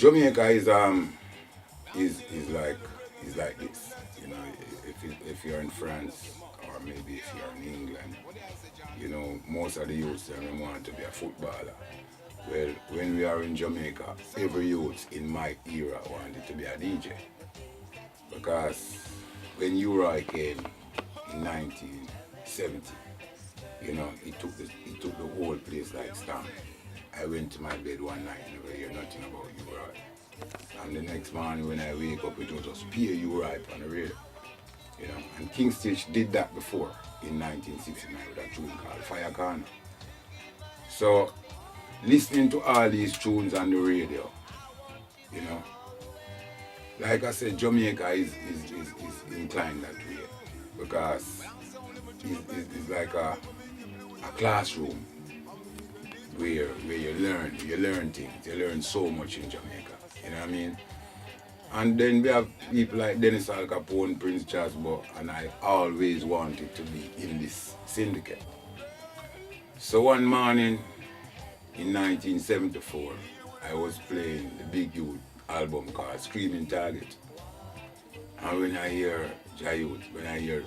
Jamaica is like this. You know, if you're in France or maybe if you're in England, you know, most of the youths them want to be a footballer. Well, when we are in Jamaica, every youth in my era wanted to be a DJ because when Uri came in 1970, you know, he took the whole place like stamp. I went to my bed one night, never hear nothing about Uri. And the next morning when I wake up, it was just peer Uri on the radio. You know, and King Stitch did that before in 1969 with a tune called Fire Corner. So listening to all these tunes on the radio, you know, like I said, Jamaica is inclined that way because it's like a classroom where you learn things, you learn so much in Jamaica, you know what I mean? And then we have people like Dennis Al Capone, Prince Jasbo, and I always wanted to be in this syndicate. So one morning in 1974, I was playing the Big Youth album called Screaming Target. And when I hear Jeh Youth, when I hear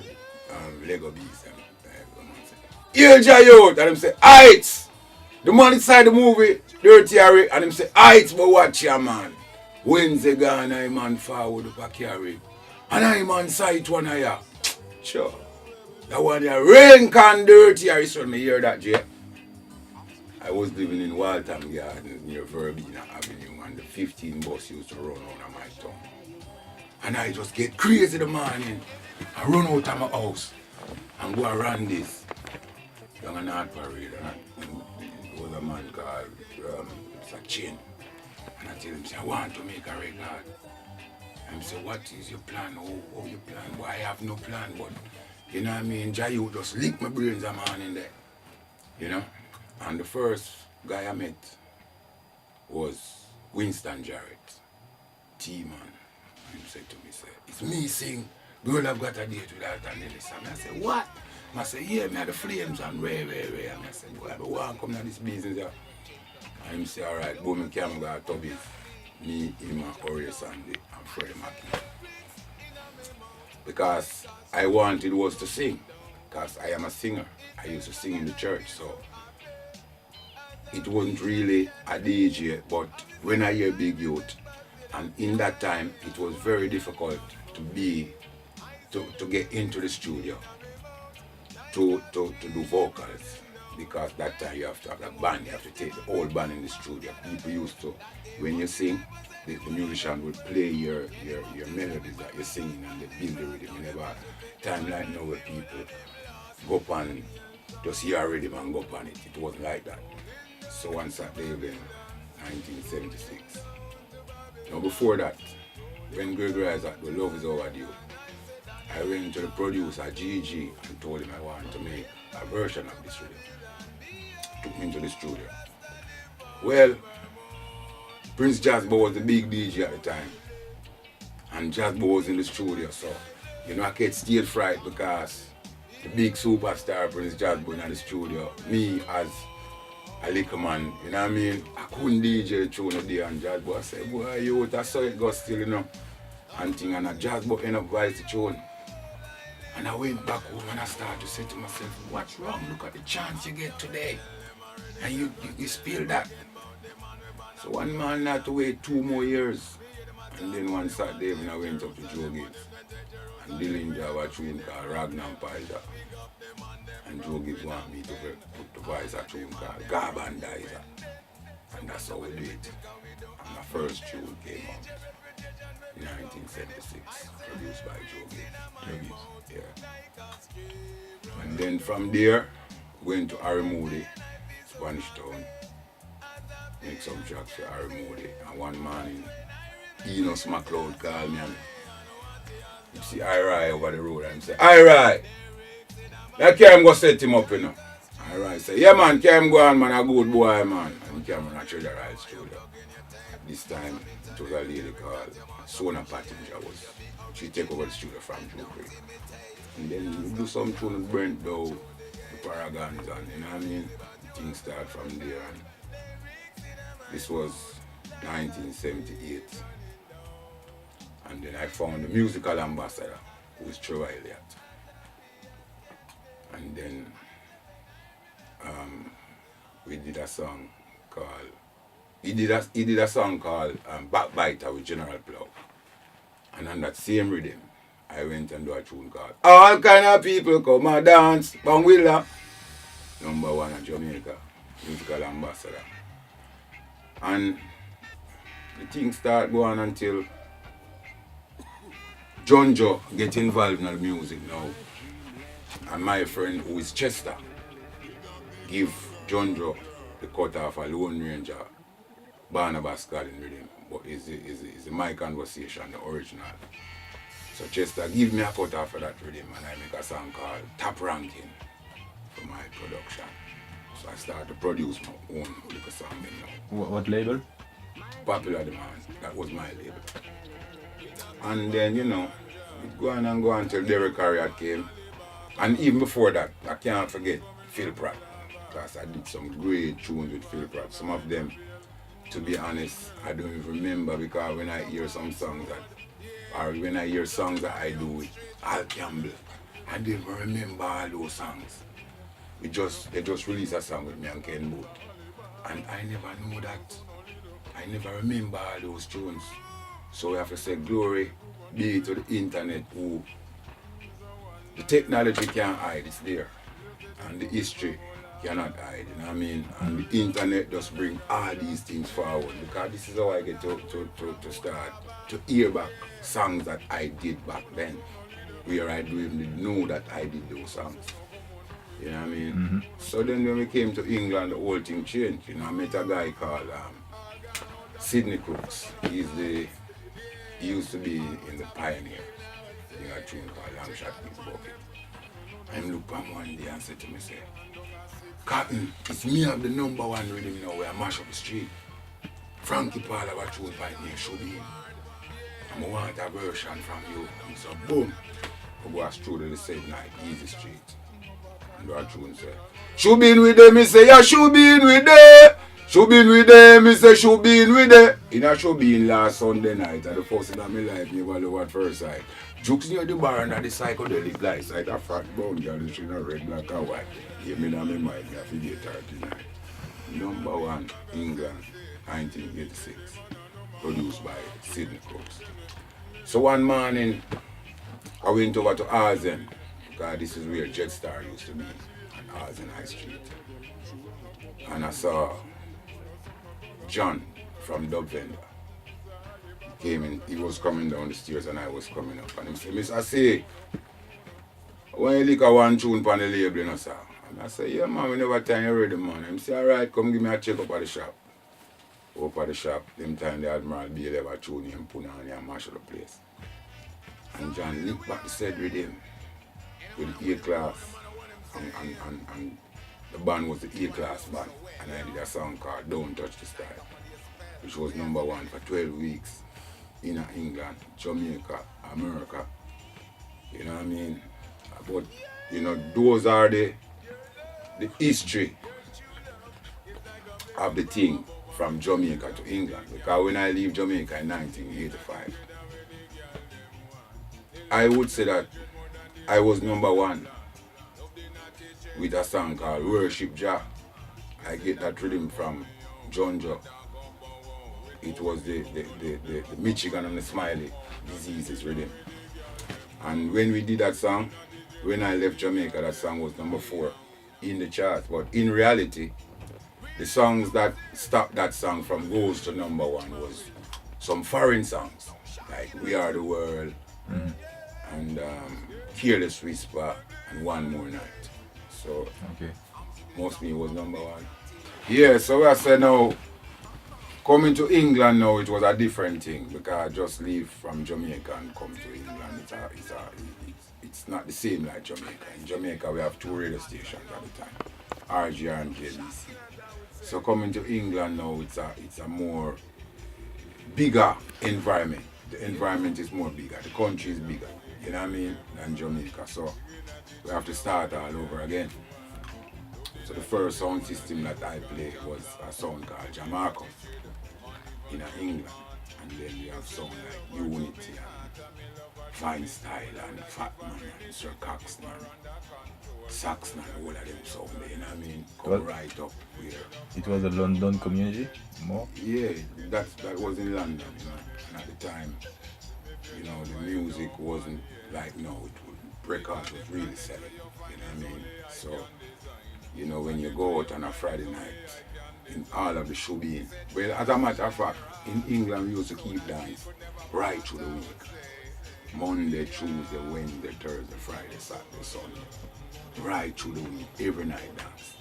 Lego Beast, I say, "Hear Jeh Youth!" And them say, "Heights!" The man inside the movie, Dirty Harry, and them say, "Heights, but watch ya, man. Wednesday gone, I man forward up a carry. And I man sight one of ya." Sure. That one ya rain can Dirty Harry, so me hear that, Jay. I was living in Waltham Garden near Verbena Avenue, and the 15 bus used to run out of my town. And I just get crazy the morning. I run out of my house and go around this. Down an art parade. And it was a man called Sachin. And I tell him, say, "I want to make a record." And he said, "What is your plan? How you plan?" "Well, I have no plan, but you know what I mean? Jeh Youth just lick my brains a morning there. You know? And the first guy I met was Winston Jarrett, T-Man. And he said to me, say, "It's me sing, girl I've got a date with her and this." And I said, "What?" And I said, "Yeah, me had the flames and way. And I said, "Boy, I want to come to this business here." And he said, "All right, go me camera got Tubby, me, him and Ori Sandy and Freddie Mackey." Because I wanted was to sing. Because I am a singer. I used to sing in the church, so it wasn't really a DJ, but when I hear Big Youth, and in that time it was very difficult to get into the studio to do vocals, because that time you have to have a band, you have to take the whole band in the studio. People used to, when you sing, the musician will play your melodies that you're singing and they build the rhythm. You never time like now where people go up and just hear a rhythm and go up on it. It wasn't like that. So one Saturday in 1976. Now before that, when Gregory Isaac, the Love Is Overdue, I went to the producer, Jeh Jeh, and told him I wanted to make a version of this rhythm. Took me into the studio. Well, Prince Jasbo was the big DJ at the time. And Jasbo was in the studio, so you know I get stage fright because the big superstar Prince Jasbo in the studio, me as a little man, you know what I mean? I couldn't DJ the tune of the and Jasbo. I said, "Boy, you I saw it go still, you know." And thing, and a Jasbo end up voice the tune. And I went back home and I started to say to myself, "What's wrong? Look at the chance you get today. And you spill that." So one man had to wait 2 more years. And then one Saturday when I went up to Joe Gibbs. And Dylan Java tune called Ragnar Paisa. And Joe Gibbs wanted me to put the voice a tune called Garbandizer. And that's how we did it. And my first tune came out in 1976, produced by Joe Gibbs. Yeah. And then from there, went to Harry Moody, Spanish Town. Make some tracks for Harry Moody. And one morning, Enos McLeod called me and you see Iri over the road and say, "Iri, that Cam go set him up, you know." Iri say, "Yeah man, Cam go on, man, a good boy, man." And Cam run a Treasure Isle studio. This time, it was a lady called Sona Pattinger. She take over the studio from Joe Craig. And then we do some tune with Brent Dow, the Paragons, and you know what I mean? Things start from there. And this was 1978. And then I found the musical ambassador, who is Trevor Elliott. And then we did a song called, he did a song called Backbiter with General Plow. And on that same rhythm, I went and do a tune called All Kind of People Come and Dance, Bangwilla. #1 in Jamaica, musical ambassador. And the thing start going until Jeh Jeh get involved in the music now. And my friend who is Chester give Jeh Jeh the cut off a Lone Ranger Barnabas Garden rhythm. But it's my conversation, the original. So Chester give me a cut off of that rhythm and I make a song called Top Ranking for my production. So I start to produce my own little song now. What label? Popular Demand. That was my label. And then, you know, it go on and go on till Derek Harriott came. And even before that, I can't forget Phil Pratt. Because I did some great tunes with Phil Pratt. Some of them, to be honest, I don't even remember because when I hear some songs or when I hear songs that I do with Al Campbell, I don't even remember all those songs. They just released a song with me and Ken Booth. And I never knew that. I never remember all those tunes. So we have to say glory be to the internet who the technology can't hide, it's there. And the history cannot hide, you know what I mean? And the internet just bring all these things forward because this is how I get to start to hear back songs that I did back then. Where I didn't even know that I did those songs. You know what I mean? Mm-hmm. So then when we came to England, the whole thing changed. You know, I met a guy called Sidney Crooks. He used to be in the Pioneer. He had a tune called Long Shot Big Bucket. I looked at him one day and said to me, say, Cotton, it's me have the #1 rhythm now where I mash up the street. Frankie Paul have a tune Pioneer should be. And I want a version from you. And so boom, I go through to the same night, Easy Street. And the tune say, should be in with them, me say, yeah, should be in with them. Should be in with them, me say, should be in with them. In a should be in last Sunday night, at the first thing of my life, never know at first sight. Jukes near the bar and the psychedelic lights, like a fat brown girl, she not red, black and white. Yeah, me know my mind, I forget 39. #1, England, 1986. Produced by Sidney Crooks. So one morning, I went over to Arzen, because this is where Jetstar used to be, on Arzen High Street. And I saw John from Dub Vendor. He came in, he was coming down the stairs and I was coming up. And he said, Miss, I say, when you look at one tune on the label, you know, sir? And I said, yeah, man, we never time you ready, man. He said, all right, come give me a check up at the shop. Up at the shop, them time the Admiral Bailey have a tune and put on and mash up the place. And John looked back the said with him, with the A-class. And the band was the A-class band. And I did a song called Don't Touch the Style, which was #1 for 12 weeks in England, Jamaica, America. You know what I mean? But, you know, those are the history of the thing from Jamaica to England. Because when I leave Jamaica in 1985, I would say that I was #1 with a song called Worship Jah. I get that rhythm from Jeh Jeh. It was the Michigan and the Smiley Diseases rhythm. And when we did that song, when I left Jamaica, that song was #4 in the charts. But in reality, the songs that stopped that song from goes to #1 was some foreign songs, like We Are the World, and Careless Whisper, and One More Night. So, okay. Mostly it was #1. Yeah, so I said now, coming to England now, it was a different thing because I just leave from Jamaica and come to England. It's not the same like Jamaica. In Jamaica, we have 2 radio stations at the time, RGR and JBC. So coming to England now, it's a more bigger environment. The environment is more bigger. The country is bigger, you know what I mean, than Jamaica. So we have to start all over again. So the first sound system that I played was a sound called Jamaica. in England. And then you have sound like Unity and Fine Style and Fatman and Sir Coxton and Saxon and all of them sound there, you know what I mean? Come right up where. It was a London community more? Yeah, that was in London, you know. And at the time, you know, the music wasn't like now, records was really selling, you know what I mean? So, you know, when you go out on a Friday night, in all of the showbiz, well, as a matter of fact, in England we used to keep dance right through the week. Monday, Tuesday, Wednesday, Thursday, Friday, Saturday, Sunday. Right through the week, every night dance.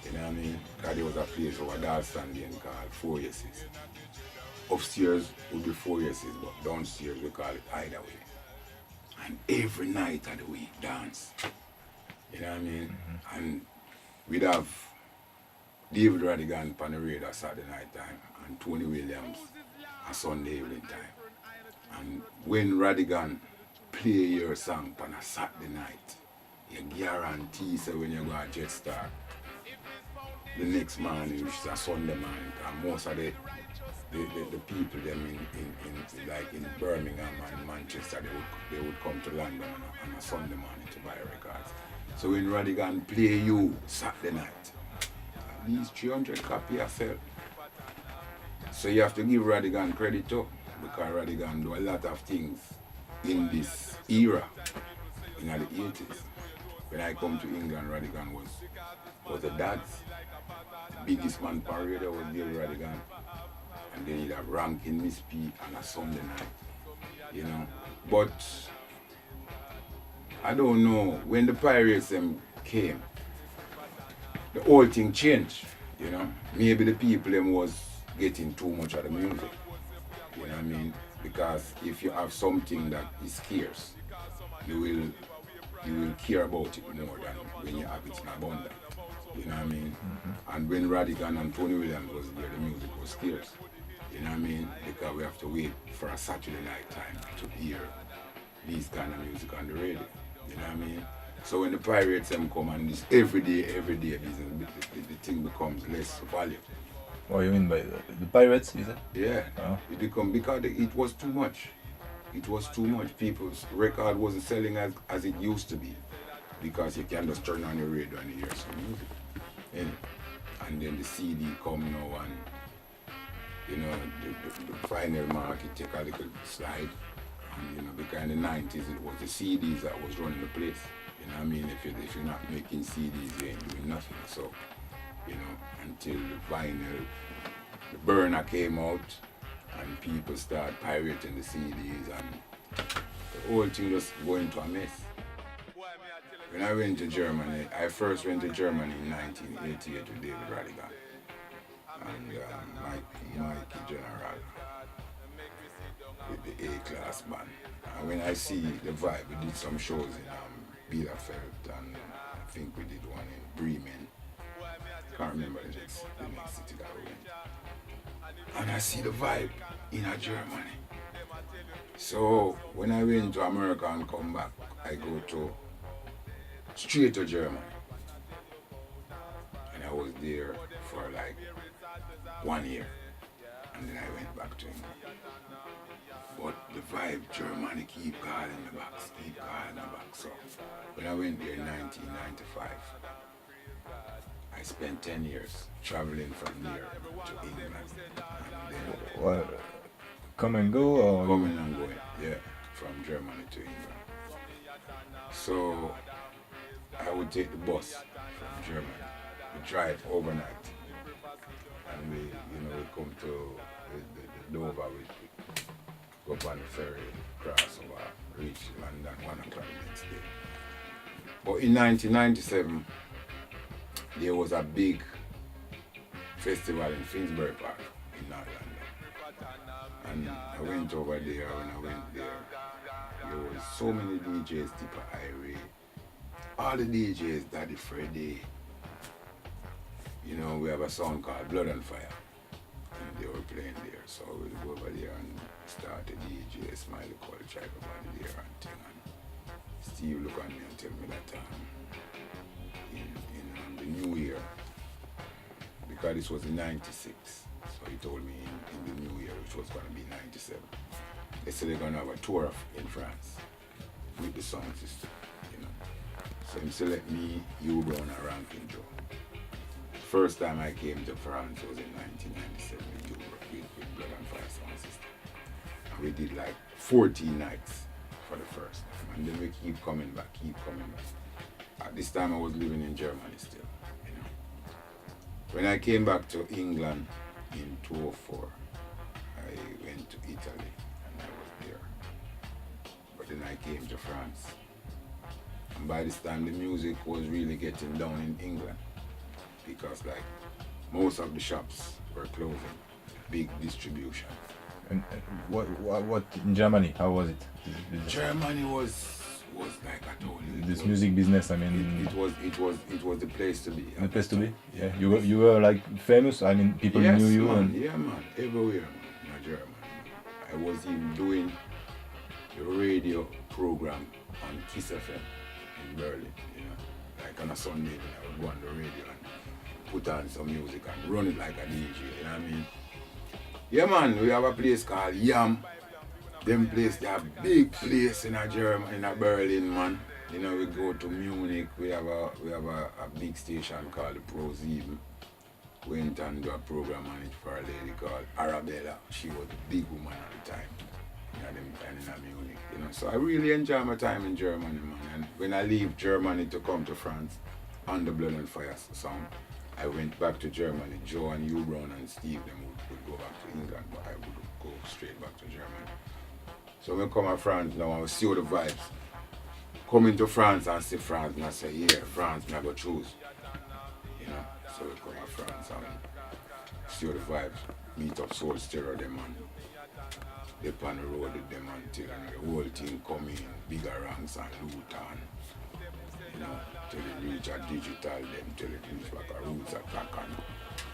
You know what I mean? Because there was a place over there standing called 4 Yeses. Upstairs would be 4 Yeses, but downstairs we call it Either Way. And every night of the week dance. You know what I mean? Mm-hmm. And we'd have David Radigan on the radio Saturday night time and Tony Williams on Sunday evening time. And when Radigan play your song on a Saturday night, you guarantee so when you go to Jet Star the next morning, which is a Sunday morning, because most of the people them in like in Birmingham and Manchester, they would come to London on a Sunday morning to buy records. So when Radigan play you Saturday night, at least 300 copies are sell. So you have to give Radigan credit too, because Radigan do a lot of things in this era, in the 80s. When I come to England, Radigan was the dad's. The biggest man parade was David Radigan. And then you'd have Rankin, Miss P on a Sunday night, you know. But I don't know, when the Pirates came, the whole thing changed, you know. Maybe the people was getting too much of the music, you know what I mean? Because if you have something that is scarce, you will care about it more than when you have it in abundance, you know what I mean? Mm-hmm. And when Radigan and Tony Williams was there, the music was scarce. You know what I mean? Because we have to wait for a Saturday night time to hear these kind of music on the radio. You know what I mean? So when the Pirates come and this every day business, the thing becomes less valuable. What do you mean by the Pirates, is it? Yeah. Oh. It become because it was too much. It was too much. People's record wasn't selling as it used to be. Because you can just turn on your radio and hear some music. And then the CD come now and you know, the final market take a little slide. And, you know, because in the 90s it was the CDs that was running the place. You know what I mean? If you're not making CDs, you ain't doing nothing. So, you know, until the vinyl, the burner came out and people start pirating the CDs and the whole thing just going to a mess. When I went to Germany, I first went to Germany in 1988 with David Radigan. And Mikey General with the A-class band. And when I see the vibe, we did some shows in Bielefeld and I think we did one in Bremen. Can't remember the next city that we went. And I see the vibe in Germany. So when I went to America and come back, I go straight to Germany. And I was there for like 1 year, and then I went back to England. But the vibe, Germany keep calling me back. So when I went there in 1995, I spent 10 years traveling from here to England. And then what? Come and go? Or? Coming and going, yeah, from Germany to England. So I would take the bus from Germany. We drive overnight. And we come to the Dover, we go up on the ferry, cross over, reach London 1 o'clock the next day. But in 1997, there was a big festival in Finsbury Park in North London. And I went over there. When I went there was so many DJs, Tipper Irie, all the DJs, Daddy Freddy. You know, we have a song called Blood and Fire. And they were playing there. So we'll go over there and start a DJ, Smiley called Tribe about there and thing. And Steve look at me and tell me that in the new year, because this was in 96, so he told me in the new year which was going to be 97. They said they're going to have a tour in France with the sound system, you know. So he select me, Hugh Brown, and Rankin Joe. First time I came to France was in 1997 with Blood and Fire sound system. And we did like 14 nights for the first time. And then we keep coming back. At this time I was living in Germany still, you know. When I came back to England in 2004, I went to Italy and I was there. But then I came to France. And by this time the music was really getting down in England, because like most of the shops were closing, big distribution. And what in Germany? How was it? Germany was like I told you. This music business, I mean. It was the place to be. The place to be. Yeah. You were like famous. I mean, people yes, knew you. Man. And yeah, man. Everywhere, man. In Germany. I was even doing the radio program on Kiss FM in Berlin. You know, like on a Sunday, I would go on the radio and put on some music and run it like a DJ. You know what I mean? Yeah, man. We have a place called Yam. Them place, they have big place in a Germany, in a Berlin, man. You know, we go to Munich, we have a big station called the Pro7. Went and do a program on it for a lady called Arabella. She was a big woman at the time. You know, them time in Munich, you know. So I really enjoy my time in Germany, man. And when I leave Germany to come to France on the Blood and Fire sound, I went back to Germany. Joe and Hugh Brown and Steve, them would go back to England, but I would go straight back to Germany. So when I come to France now, I see all the vibes. Coming to France and see France, and I say, yeah, France, I go choose. You know, so we come to France and see all the vibes. Meet up Soul Stereo them and they on the road with them until the whole thing come in, bigger ranks and loot and, you know, till it reach a digital them, till it reach back a roots attack and,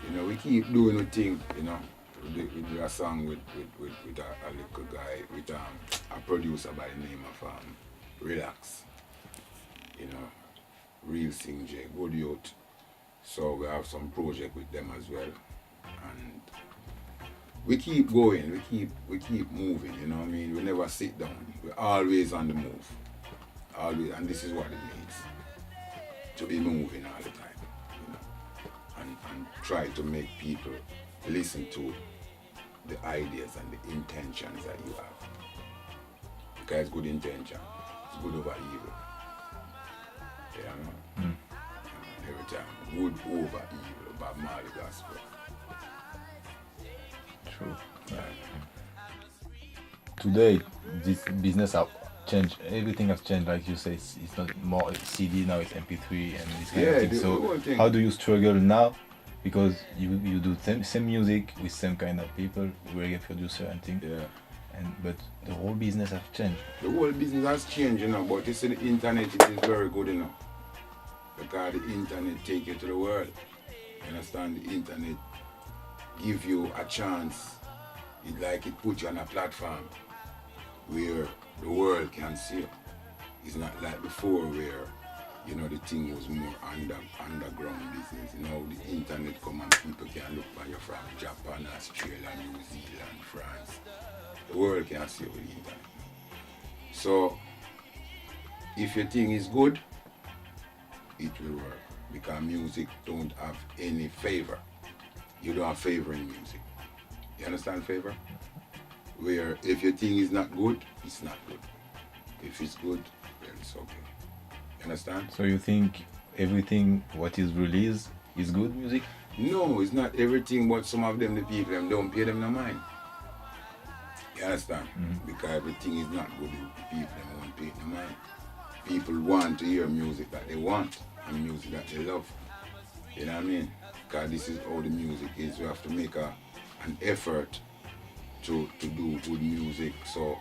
you know, we keep doing the thing, you know. We did a song with a little guy, with a producer by the name of Relax. You know, real sing Jeh, good youth. So we have some project with them as well. And we keep going, we keep moving, you know what I mean? We never sit down. We're always on the move. Always, and this is what it means. To be moving all the time, you know. And try to make people listen to the ideas and the intentions that you have. Because good intention, it's good over evil. Yeah, man. Every time, good over evil, Bob Marley gospel. True. Today, this business have changed. Everything has changed, like you say. It's not more CD now. It's MP3 and this kind of thing. So, how do you struggle now? Because you do same music with same kind of people, reggae producer and things. Yeah. But the whole business has changed. The whole business has changed, you know, but you see the internet, it is very good, you know. Because the internet take you to the world. You understand? The internet give you a chance. It like it put you on a platform where the world can see you. It's not like before where, you know, the thing was more underground business. You know, the internet come and people can look for you from Japan, Australia, New Zealand, France. The world can see you with the internet. So, if your thing is good, it will work. Because music don't have any favor. You don't have favor in music. You understand favor? Where if your thing is not good, it's not good. If it's good, well, it's okay. Understand? So you think everything what is released is good music? No, it's not everything, but some of them, the people, them don't pay them no mind. You understand? Because everything is not good, the people them won't pay no mind. People want to hear music that they want and music that they love. You know what I mean? Because this is how the music is. We have to make an effort to do good music. So,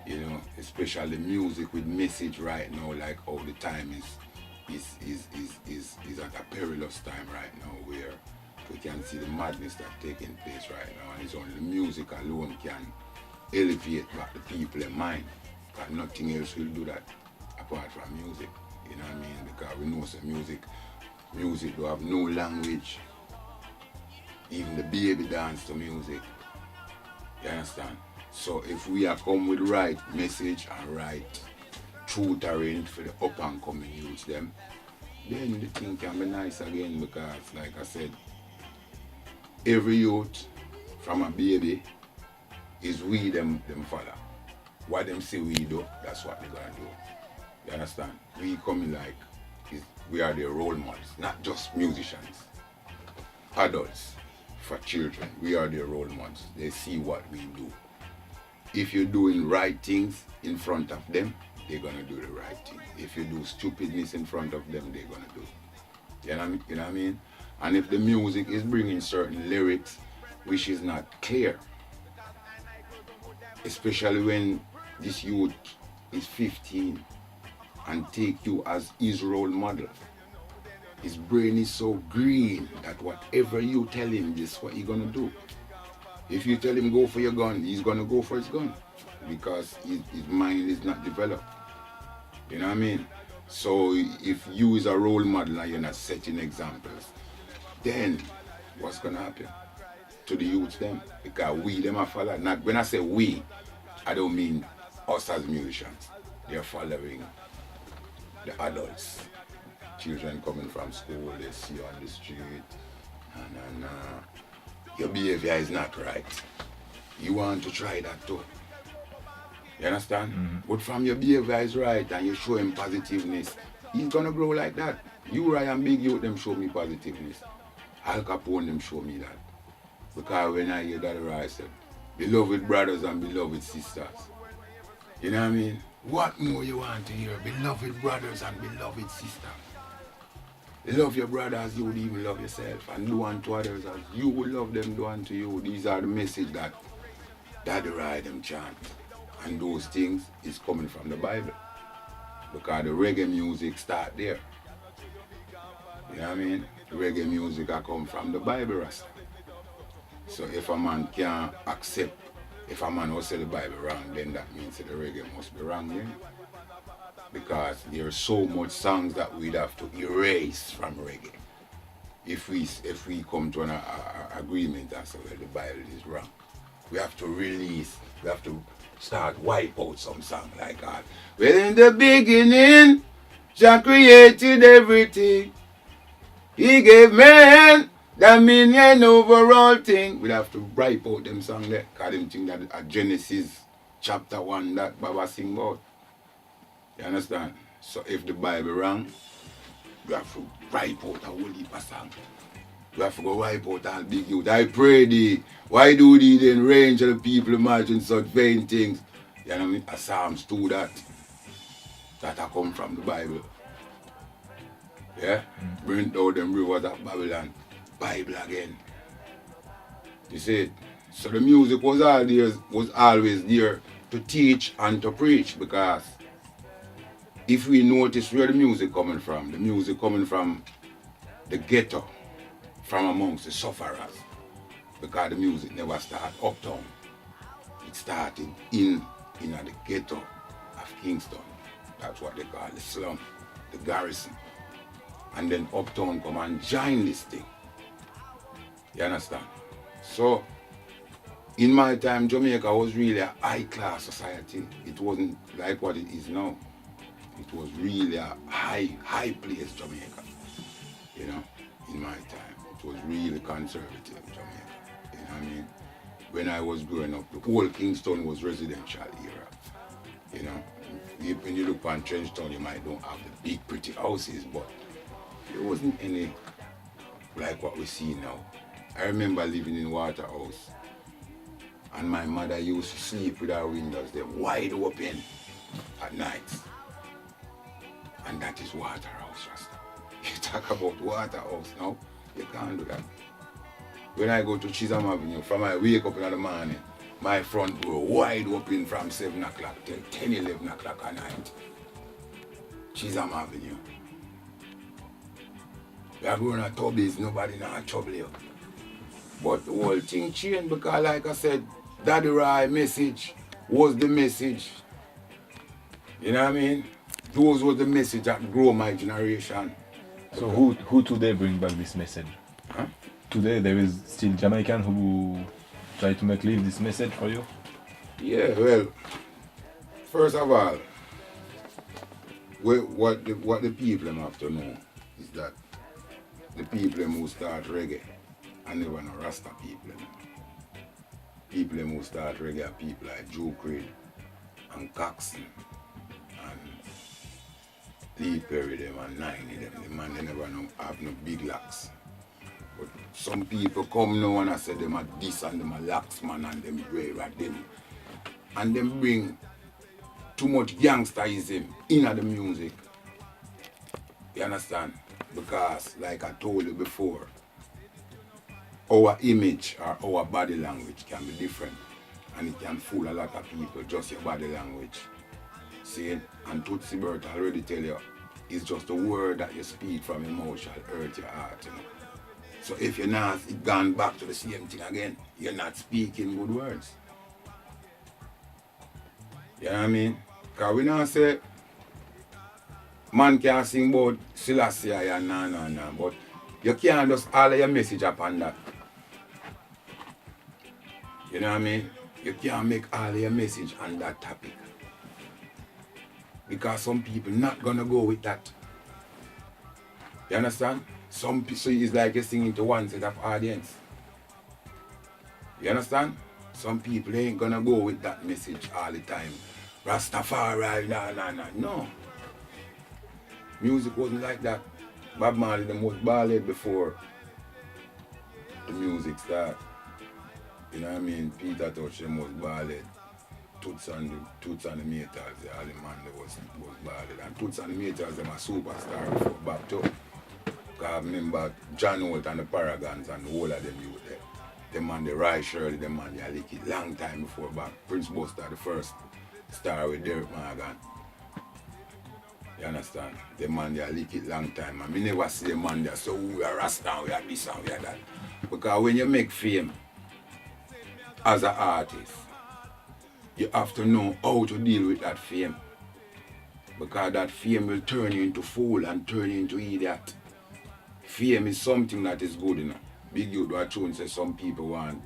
you know, especially music with message right now, like all the time is at a perilous time right now where we can see the madness that's taking place right now, and it's only the music alone can elevate back the people in mind. Because nothing else will do that apart from music. You know what I mean? Because we know some music do have no language. Even the baby dance to music. You understand? So if we are come with right message and right truth arranged for the up and coming youths them, then the thing can be nice again because like I said, every youth from a baby is we them follow. What them say we do, that's what they're gonna do. You understand? We coming like we are their role models, not just musicians. Adults for children, we are their role models. They see what we do. If you're doing right things in front of them, they're gonna do the right thing. If you do stupidness in front of them, they're gonna do it. You know what I mean? And if the music is bringing certain lyrics which is not clear, especially when this youth is 15 and take you as his role model, his brain is so green that whatever you tell him, this is what he's gonna do. If you tell him go for your gun, he's gonna go for his gun because his mind is not developed. You know what I mean? So if you is a role model and you're not setting examples, then what's gonna happen to the youths them? Because we them are following. Not when I say we, I don't mean us as musicians. They're following the adults. Children coming from school, they see you on the street, and your behavior is not right. You want to try that too. You understand? Mm-hmm. But from your behavior is right and you show him positiveness, he's gonna grow like that. You, Ryan, big youth, them show me positiveness. Al Capone, them show me that. Because when I hear that, I said, beloved brothers and beloved sisters. You know what I mean? What more you want to hear? Beloved brothers and beloved sisters. Love your brother as you would even love yourself, and do unto others as you would love them, do unto you. These are the message that Daddy Ride them chant. And those things is coming from the Bible. Because the reggae music start there. You know what I mean? The reggae music come from the Bible, Rasta. So if a man can't accept, if a man will say the Bible wrong, then that means that the reggae must be wrong then. Because there's so much songs that we'd have to erase from reggae. If we come to an agreement as well, the Bible is wrong. We have to release, we have to start wipe out some song like that. Well, in the beginning, Jah created everything. He gave man dominion over all things. We have to wipe out them song there, because them think that at Genesis chapter 1 that Baba sing about. You understand? So if the Bible wrong, you have to wipe out a whole heap of song. You have to go wipe out all big youth. I pray thee. Why do thee then range of the people imagine such vain things? You know what I mean? A Psalms 2 that I come from the Bible. Yeah? Bring down them rivers of Babylon. Bible again. You see it? So the music was always there to teach and to preach, because if we notice where the music coming from the ghetto, from amongst the sufferers, because the music never started uptown. It started in the ghetto of Kingston. That's what they call the slum, the garrison. And then uptown come and join this thing. You understand? So, in my time, Jamaica was really a high-class society. It wasn't like what it is now. It was really a high place, Jamaica. You know, in my time. It was really conservative, Jamaica. You know what I mean? When I was growing up, the whole Kingston was residential era. You know, when you look on Trenchtown, you might don't have the big pretty houses, but there wasn't any like what we see now. I remember living in Waterhouse, and my mother used to sleep with her windows, they're wide open at night. And that is Waterhouse, Rasta. You talk about Waterhouse now, you can't do that. When I go to Chisholm Avenue, from I wake up in the morning, my front door wide open from 7 o'clock till 10, 11 o'clock at night. Chisholm Avenue. We are going to Tubbies, nobody not trouble you. But the whole thing changed because, like I said, Daddy Rai message was the message. You know what I mean? Those were the message that grew my generation. So who today bring back this message? Huh? Today there is still Jamaican who try to make live this message for you? Yeah, well, first of all, what the people them have to know is that the people them who start reggae are never no Rasta people. People them who start reggae are people like Joe Creed and Coxon and Lee Perry them and Nine them. The man they never have no big locks. But some people come now and I say them are this and them are lax man and them brave at them. And them bring too much gangsterism in the music. You understand? Because like I told you before, our image or our body language can be different. And it can fool a lot of people, just your body language. See, and Tootsie Bert already tell you, it's just a word that you speak from your mouth shall hurt your heart. You know? So if you're not gone back to the same thing again, you're not speaking good words. You know what I mean? Because we now say, man can sing about Selassie and nah, but you can't just all your message upon that. You know what I mean? You can't make all your message on that topic. Because some people not gonna go with that. You understand? Some people, so it's like you're singing to one set of audience. You understand? Some people ain't gonna go with that message all the time. Rastafari, nah. No. Music wasn't like that. Bob Marley the most ballad before the music start. You know what I mean? Peter Touch the most ballad. Toots and the Metals, all the man that was ballad. And Toots and the Metals, them a superstar before Bob too. Because I remember John Holt and the Paragons and the whole of them youth there. Them man the Rai Shirley, them man they lick it long time before Bob. Prince Buster the first star with Derek Morgan. You understand? The man they lick it long time. And me never see the man there, so we are Rasta, we are this and we are that. Because when you make fame as an artist, you have to know how to deal with that fame. Because that fame will turn you into fool and turn you into idiot. Fame is something that is good, you know. Big youth were true and say some people want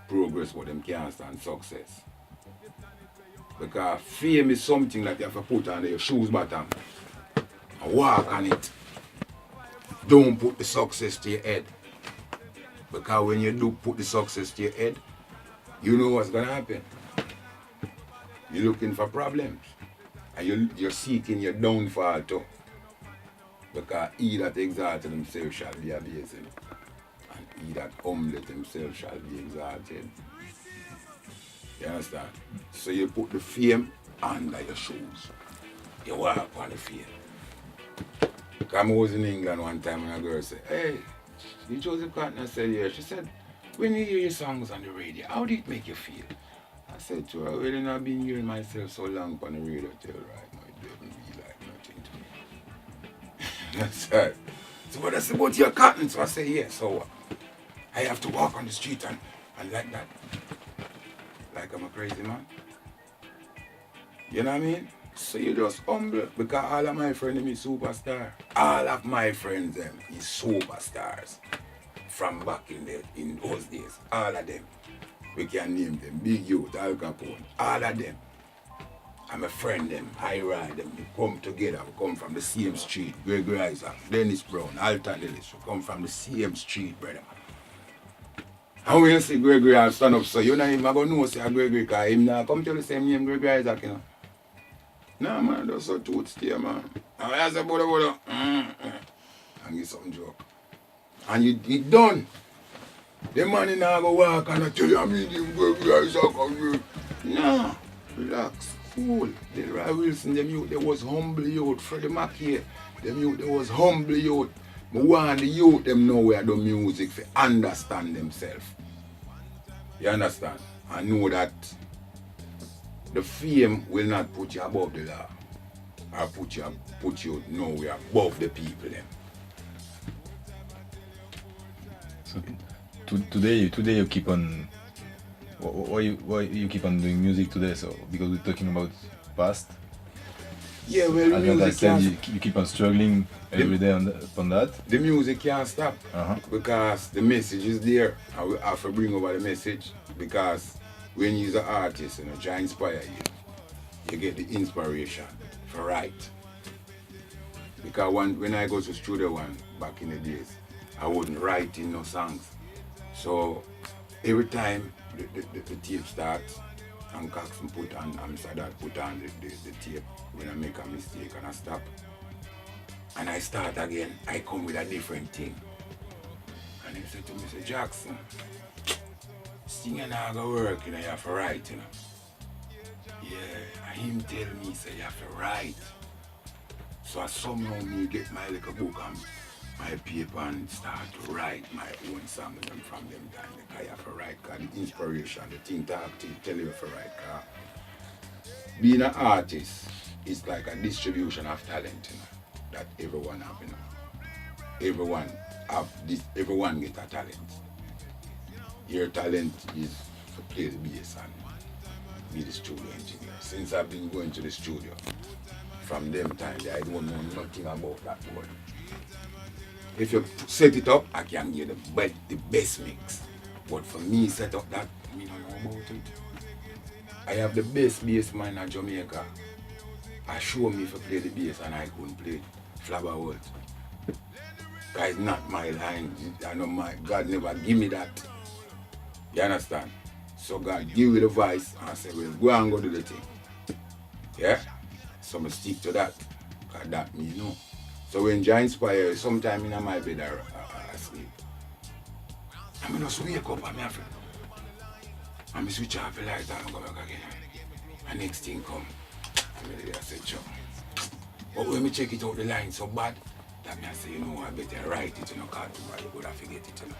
progress but them can't stand success. Because fame is something that you have to put on your shoes bottom and walk on it. Don't put the success to your head. Because when you do put the success to your head, you know what's gonna happen. You're looking for problems. And you're seeking your downfall too. Because he that exalted himself shall be abased. And he that humbled himself shall be exalted. You understand? So you put the fame under your shoes. You walk on the fame. Because I was in England one time and a girl said, hey, you Joseph Cotton said, yeah. She said, when you hear your songs on the radio, how did it make you feel? I said to her, well, I've been hearing myself so long on the radio till right now, it doesn't be like nothing to me. That's right. So what I said about your cotton? So I say, yeah, so what? I have to walk on the street and like that. Like I'm a crazy man. You know what I mean? So you just humble because all of my friends is superstar. All of my friends them is superstars. From back in those days. All of them. We can name them. Big Youth, Al Capone. All of them. I'm a friend them. I ride them. We come together. We come from the same street. Greg Isaac, Dennis Brown, Alton Ellis. We come from the same street, brother. And when you see Gregory and stand up, so you know him, I go know say Gregory, because him now come tell the same name Gregory Isaac, you know. Nah man, that's so tooth stay, man. And when I say Buddha, and give something joke. And you done. The man in now go walk and I tell you I mean him Gregory Isaac and you. Nah, relax, cool. Delroy Wilson, them youth, they was humble youth. Freddie Mackey, them youth, they was humble youth. I want the youth them know where the music to understand themselves. You understand? And know that the fame will not put you above the law. Or put you nowhere above the people them. So today you keep on why you keep on doing music today? So because we're talking about past. Yeah, well, the As I music said, can't. you keep on struggling every day on that. The music can't stop Uh-huh. because the message is there, and we have to bring over the message. Because when you're an artist, you know, try inspire you get the inspiration for write. Because when I go to studio one back in the days, I wouldn't write in no songs. So every time the tape starts and Coxon put on and Sadat put on the tape when I make a mistake and I stop. And I start again, I come with a different thing. And he said to me, say, Jackson, singing not gonna work, you know, you have to write, you know. Yeah, and him tell me, say, you have to write. So I somehow me get my little book and my paper and start to write my own songs and from them time. Because you have to write, because the inspiration, the thing talk to you, tell you to write. Because being an artist is like a distribution of talent, you know, that everyone have, you know. Everyone have this, everyone get a talent. Your talent is to play the bass and be the studio engineer. Since I've been going to the studio, from them time, I don't know nothing about that word. If you set it up, I can give the best mix. But for me, set up that, I don't know about it. I have the best bass man in Jamaica. I show me if I play the bass and I couldn't play Flabber World. Because it's not my line. I know God never give me that. You understand? So God give me the voice and I say, well, go and go do the thing. Yeah? So I stick to that. Because that me know. So when Jeh inspire, sometime in my bed I sleep. I'm just wake up and I'm switch off the light and go back again. And next thing come. I say, Chuck. But when me check it out the line so bad, that me I say, you know, I better write it, you know, because tomorrow you could have forget it, you know.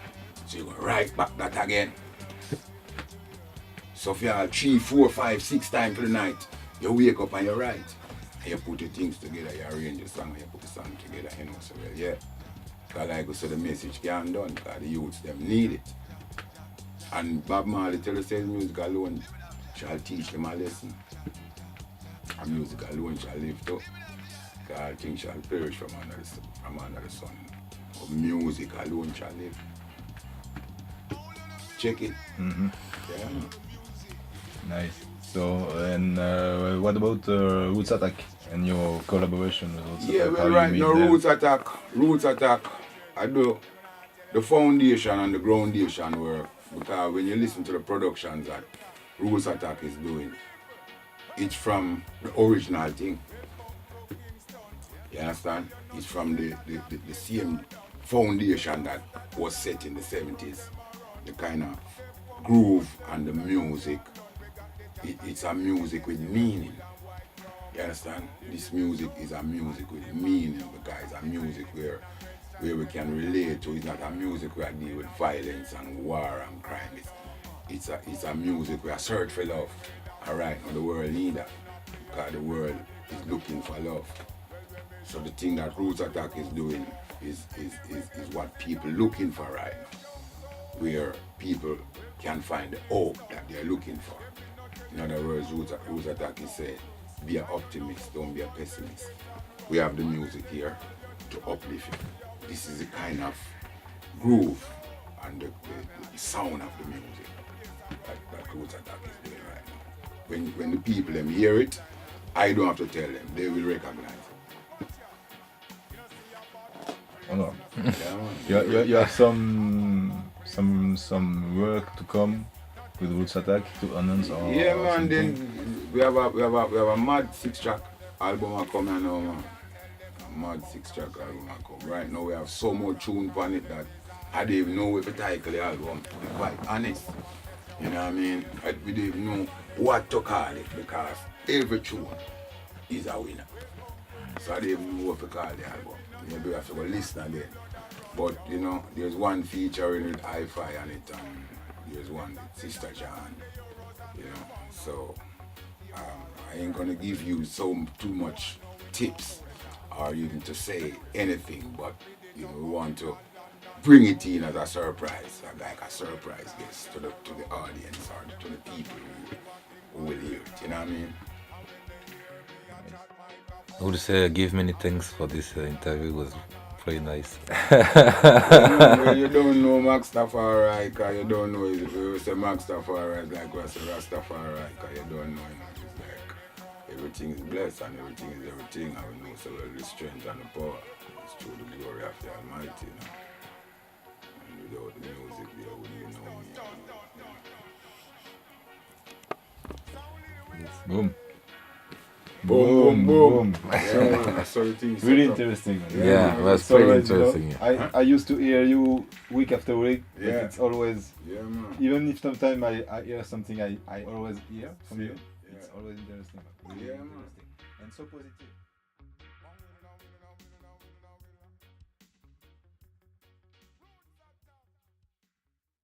So you go write back that again. So if you have 3, 4, 5, 6 times to the night, you wake up and you write. And you put the things together, you arrange the song, and you put the song together, you know, so well, yeah. Because like I said, the message can't done, because the youths, them need it. And Bob Marley tell us, music alone shall teach them a lesson. And music alone shall live too. Because all things shall perish from under the sun. But music alone shall live. Check it. Mm-hmm. Yeah. Nice. So, and what about Roots Attack and your collaboration with Roots Attack? Yeah, well, right now, Roots Attack, I do the foundation and the groundation work. Because when you listen to the productions that Roots Attack is doing, it's from the original thing. You understand? It's from the same foundation that was set in the 70s. The kind of groove and the music. It's a music with meaning. You understand? This music is a music with meaning because it's a music where we can relate to. It's not a music where I deal with violence and war and crime. It's a music where I search for love. Alright, now the world needs that. Because the world is looking for love. So the thing that Roots Attack is doing is what people looking for right now. Where people can find the hope that they're looking for. In other words, Roots Attack is saying, be an optimist, don't be a pessimist. We have the music here to uplift you. This is the kind of groove and the sound of the music that Roots Attack is doing right now. When the people them hear it, I don't have to tell them, they will recognize it. Oh no. Yeah, you have some work to come with Roots Attack to announce or yeah, man. something? Then we have a mad 6-track album coming now, man. A mad 6-track album come. Right now we have so much tune on it that I don't even know if to title the album. To be quite honest, you know what I mean. We don't even know what to call it because every tune is a winner. So I don't even know what to call the album. Maybe we have to go listen again. But you know, there's one featuring with Hi-Fi on it, and there's one with Sister John. You know, so I ain't gonna give you too much tips or even to say anything, but you know, we want to bring it in as a surprise, like a surprise guest to the audience or to the people who will hear it. You know what I mean? I would say give many thanks for this interview. It was very nice. You don't know Maxta Fari, because you don't know if you say Maxta Fari, like we say Rastafari, because you don't know, it's like everything is blessed and everything is everything, and we know so well the strength and the power. It's through the glory of the Almighty, And without the music, there wouldn't be no me. Boom. Boom, boom. Yeah, really interesting. Yeah, that's pretty interesting. I used to hear you week after week. Yeah. It's always, man. even if sometimes I hear something I always hear from you, Yeah. it's always interesting. Yeah, man. And so positive.